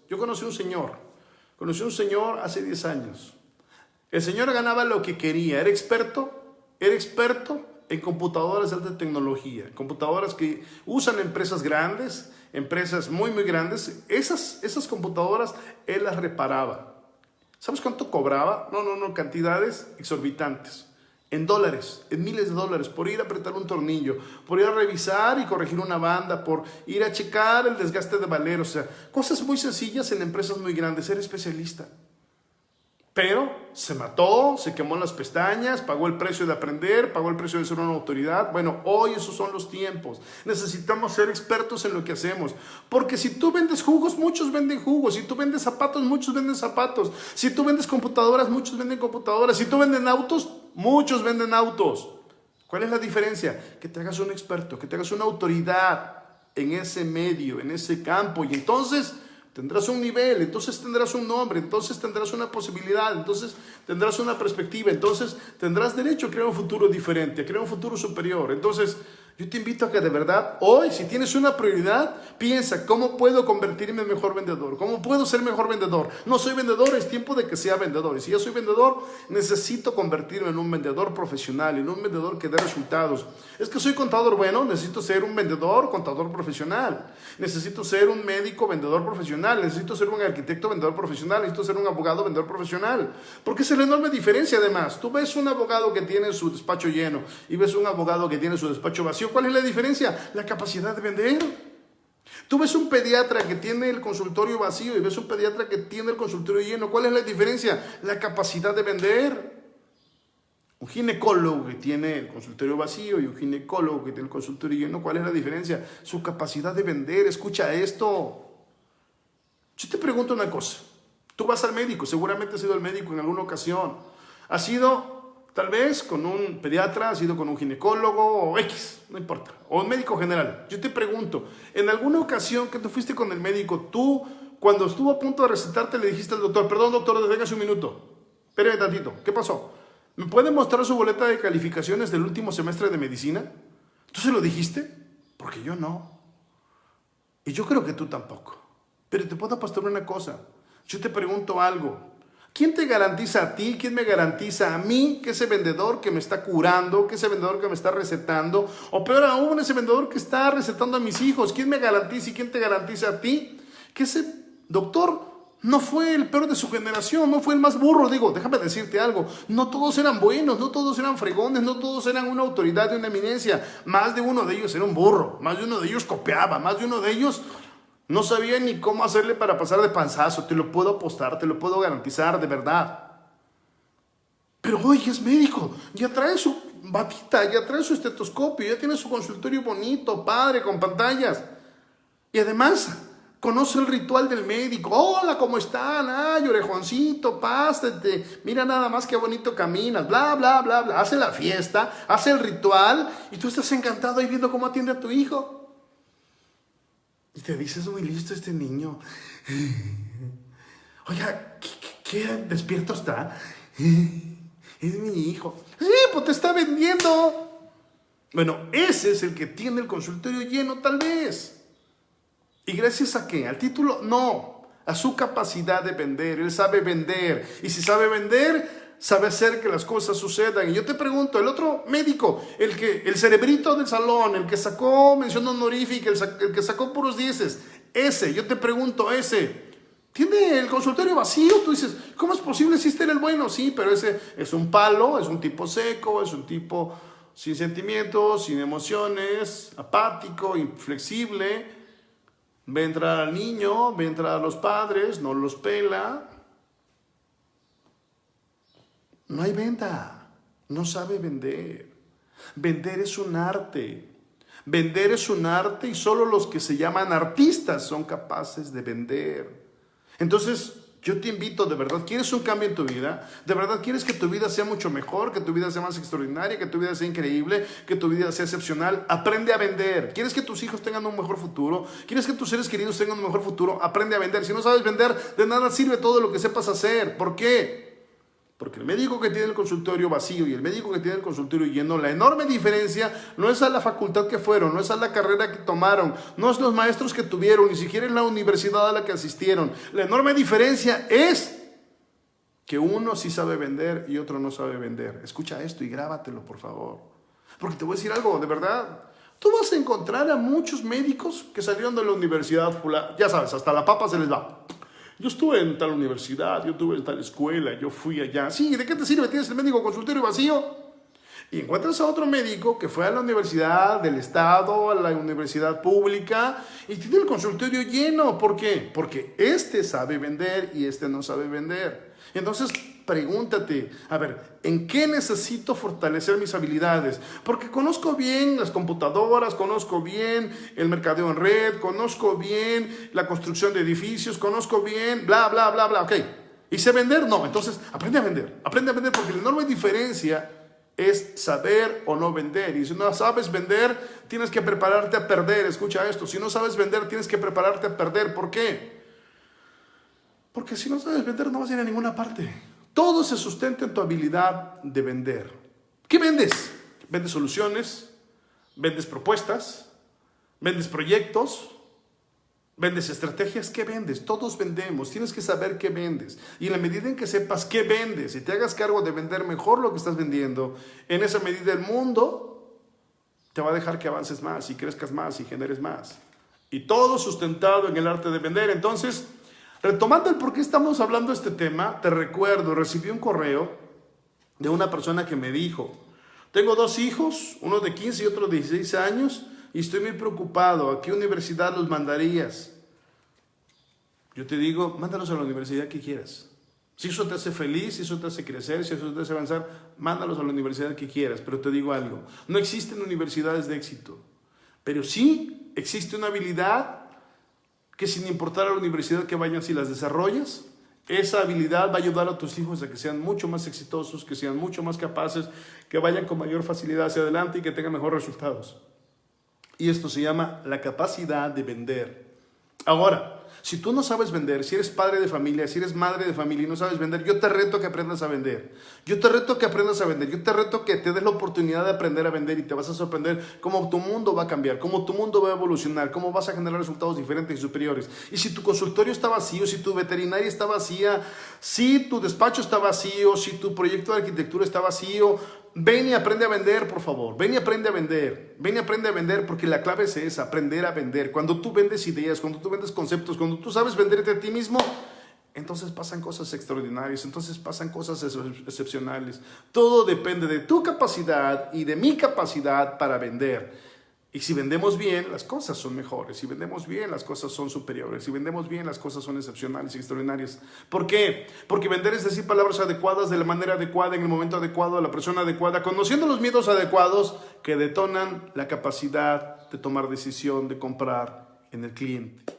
Yo conocí un señor hace 10 años. El señor ganaba lo que quería, era experto en computadoras de alta tecnología, computadoras que usan empresas grandes, empresas muy, muy grandes. Esas computadoras él las reparaba. ¿Sabes cuánto cobraba? No, cantidades exorbitantes. En dólares, en miles de dólares, por ir a apretar un tornillo, por ir a revisar y corregir una banda, por ir a checar el desgaste de valer, o sea, cosas muy sencillas en empresas muy grandes, era especialista. Pero se mató, se quemó las pestañas, pagó el precio de aprender, pagó el precio de ser una autoridad. Bueno, hoy esos son los tiempos. Necesitamos ser expertos en lo que hacemos. Porque si tú vendes jugos, muchos venden jugos. Si tú vendes zapatos, muchos venden zapatos. Si tú vendes computadoras, muchos venden computadoras. Si tú vendes autos, muchos venden autos. ¿Cuál es la diferencia? Que te hagas un experto, que te hagas una autoridad en ese medio, en ese campo. Y entonces tendrás un nivel, entonces tendrás un nombre, entonces tendrás una posibilidad, entonces tendrás una perspectiva, entonces tendrás derecho a crear un futuro diferente, a crear un futuro superior. Entonces, yo te invito a que de verdad, hoy, si tienes una prioridad, piensa, ¿cómo puedo convertirme en mejor vendedor? ¿Cómo puedo ser mejor vendedor? No soy vendedor, es tiempo de que sea vendedor. Y si yo soy vendedor, necesito convertirme en un vendedor profesional, en un vendedor que dé resultados. Es que soy contador, bueno, necesito ser un vendedor, contador profesional. Necesito ser un médico, vendedor profesional. Necesito ser un arquitecto, vendedor profesional. Necesito ser un abogado, vendedor profesional. Porque es la enorme diferencia, además. Tú ves un abogado que tiene su despacho lleno y ves un abogado que tiene su despacho vacío. ¿Cuál es la diferencia? La capacidad de vender. Tú ves un pediatra que tiene el consultorio vacío y ves un pediatra que tiene el consultorio lleno. ¿Cuál es la diferencia? La capacidad de vender. Un ginecólogo que tiene el consultorio vacío y un ginecólogo que tiene el consultorio lleno, ¿cuál es la diferencia? Su capacidad de vender. Escucha esto. Yo te pregunto una cosa. Tú vas al médico, seguramente has ido al médico en alguna ocasión. Has ido tal vez con un pediatra, has ido con un ginecólogo o X, no importa, o un médico general. Yo te pregunto, en alguna ocasión que tú fuiste con el médico, tú, cuando estuvo a punto de recetarte, le dijiste al doctor, perdón doctor, deténgase un minuto, espérame tantito, ¿qué pasó? ¿Me puede mostrar su boleta de calificaciones del último semestre de medicina? ¿Tú se lo dijiste? Porque yo no. Y yo creo que tú tampoco. Pero te puedo apostar una cosa, yo te pregunto algo. ¿Quién te garantiza a ti? ¿Quién me garantiza a mí que ese vendedor que me está curando, que ese vendedor que me está recetando, o peor aún, ese vendedor que está recetando a mis hijos, quién me garantiza y quién te garantiza a ti que ese doctor no fue el peor de su generación, no fue el más burro? Digo, déjame decirte algo, no todos eran buenos, no todos eran fregones, no todos eran una autoridad de una eminencia. Más de uno de ellos era un burro, más de uno de ellos copiaba, más de uno de ellos no sabía ni cómo hacerle para pasar de panzazo. Te lo puedo apostar, te lo puedo garantizar, de verdad. Pero hoy es médico, ya trae su batita, ya trae su estetoscopio, ya tiene su consultorio bonito, padre, con pantallas. Y además conoce el ritual del médico. Hola, ¿cómo están? Ay, orejoncito, pásate. Mira nada más qué bonito caminas, bla, bla, bla, bla. Hace la fiesta, hace el ritual y tú estás encantado ahí viendo cómo atiende a tu hijo. Y te dices, muy listo este niño. Oiga, ¿qué despierto está? Es mi hijo. Sí, pues te está vendiendo. Bueno, ese es el que tiene el consultorio lleno, tal vez. ¿Y gracias a qué? ¿Al título? No. A su capacidad de vender. Él sabe vender. Y si sabe vender, sabe hacer que las cosas sucedan. Y yo te pregunto, el otro médico, el cerebrito del salón, el que sacó mención honorífica, el que sacó puros dieces, ese, yo te pregunto, ese, tiene el consultorio vacío. Tú dices, ¿cómo es posible si este era el bueno? Sí, pero ese es un palo, es un tipo seco, es un tipo sin sentimientos, sin emociones, apático, inflexible. Ve a entrar al niño, ve a entrar a los padres, no los pela. No hay venta, no sabe vender. Vender es un arte. Vender es un arte y solo los que se llaman artistas son capaces de vender. Entonces, yo te invito, de verdad, ¿quieres un cambio en tu vida? ¿De verdad quieres que tu vida sea mucho mejor, que tu vida sea más extraordinaria, que tu vida sea increíble, que tu vida sea excepcional? Aprende a vender. ¿Quieres que tus hijos tengan un mejor futuro? ¿Quieres que tus seres queridos tengan un mejor futuro? Aprende a vender. Si no sabes vender, de nada sirve todo lo que sepas hacer. ¿Por qué? Porque el médico que tiene el consultorio vacío y el médico que tiene el consultorio lleno, la enorme diferencia no es a la facultad que fueron, no es a la carrera que tomaron, no es los maestros que tuvieron, ni siquiera en la universidad a la que asistieron. La enorme diferencia es que uno sí sabe vender y otro no sabe vender. Escucha esto y grábatelo, por favor. Porque te voy a decir algo, de verdad. Tú vas a encontrar a muchos médicos que salieron de la universidad, ya sabes, hasta la papa se les va. Yo estuve en tal universidad, yo estuve en tal escuela, yo fui allá. Sí, ¿de qué te sirve? Tienes el médico consultorio vacío. Y encuentras a otro médico que fue a la universidad del Estado, a la universidad pública, y tiene el consultorio lleno. ¿Por qué? Porque este sabe vender y este no sabe vender. Entonces, pregúntate, a ver, ¿en qué necesito fortalecer mis habilidades? Porque conozco bien las computadoras, conozco bien el mercadeo en red, conozco bien la construcción de edificios, conozco bien, bla, bla, bla, bla, ok. ¿Y sé vender? No, entonces aprende a vender porque la enorme diferencia es saber o no vender. Y si no sabes vender, tienes que prepararte a perder. Escucha esto, si no sabes vender, tienes que prepararte a perder. ¿Por qué? Porque si no sabes vender, no vas a ir a ninguna parte. Todo se sustenta en tu habilidad de vender. ¿Qué vendes? ¿Vendes soluciones? ¿Vendes propuestas? ¿Vendes proyectos? ¿Vendes estrategias? ¿Qué vendes? Todos vendemos. Tienes que saber qué vendes. Y en la medida en que sepas qué vendes y te hagas cargo de vender mejor lo que estás vendiendo, en esa medida el mundo te va a dejar que avances más y crezcas más y generes más. Y todo sustentado en el arte de vender. Entonces, retomando el por qué estamos hablando de este tema, te recuerdo, recibí un correo de una persona que me dijo, tengo 2 hijos, uno de 15 y otro de 16 años, y estoy muy preocupado, ¿a qué universidad los mandarías? Yo te digo, mándalos a la universidad que quieras. Si eso te hace feliz, si eso te hace crecer, si eso te hace avanzar, mándalos a la universidad que quieras. Pero te digo algo, no existen universidades de éxito, pero sí existe una habilidad que sin importar a la universidad que vayan, si las desarrollas, esa habilidad va a ayudar a tus hijos a que sean mucho más exitosos, que sean mucho más capaces, que vayan con mayor facilidad hacia adelante y que tengan mejores resultados. Y esto se llama la capacidad de vender. Ahora, si tú no sabes vender, si eres padre de familia, si eres madre de familia y no sabes vender, yo te reto a que aprendas a vender. Yo te reto a que aprendas a vender. Yo te reto a que te des la oportunidad de aprender a vender y te vas a sorprender cómo tu mundo va a cambiar, cómo tu mundo va a evolucionar, cómo vas a generar resultados diferentes y superiores. Y si tu consultorio está vacío, si tu veterinaria está vacía, si tu despacho está vacío, si tu proyecto de arquitectura está vacío, ven y aprende a vender, por favor. Ven y aprende a vender. Ven y aprende a vender porque la clave es esa, aprender a vender. Cuando tú vendes ideas, cuando tú vendes conceptos, cuando tú sabes venderte a ti mismo, entonces pasan cosas extraordinarias, entonces pasan cosas excepcionales. Todo depende de tu capacidad y de mi capacidad para vender. Y si vendemos bien, las cosas son mejores. Si vendemos bien, las cosas son superiores. Si vendemos bien, las cosas son excepcionales y extraordinarias. ¿Por qué? Porque vender es decir palabras adecuadas de la manera adecuada, en el momento adecuado, a la persona adecuada, conociendo los miedos adecuados que detonan la capacidad de tomar decisión, de comprar en el cliente.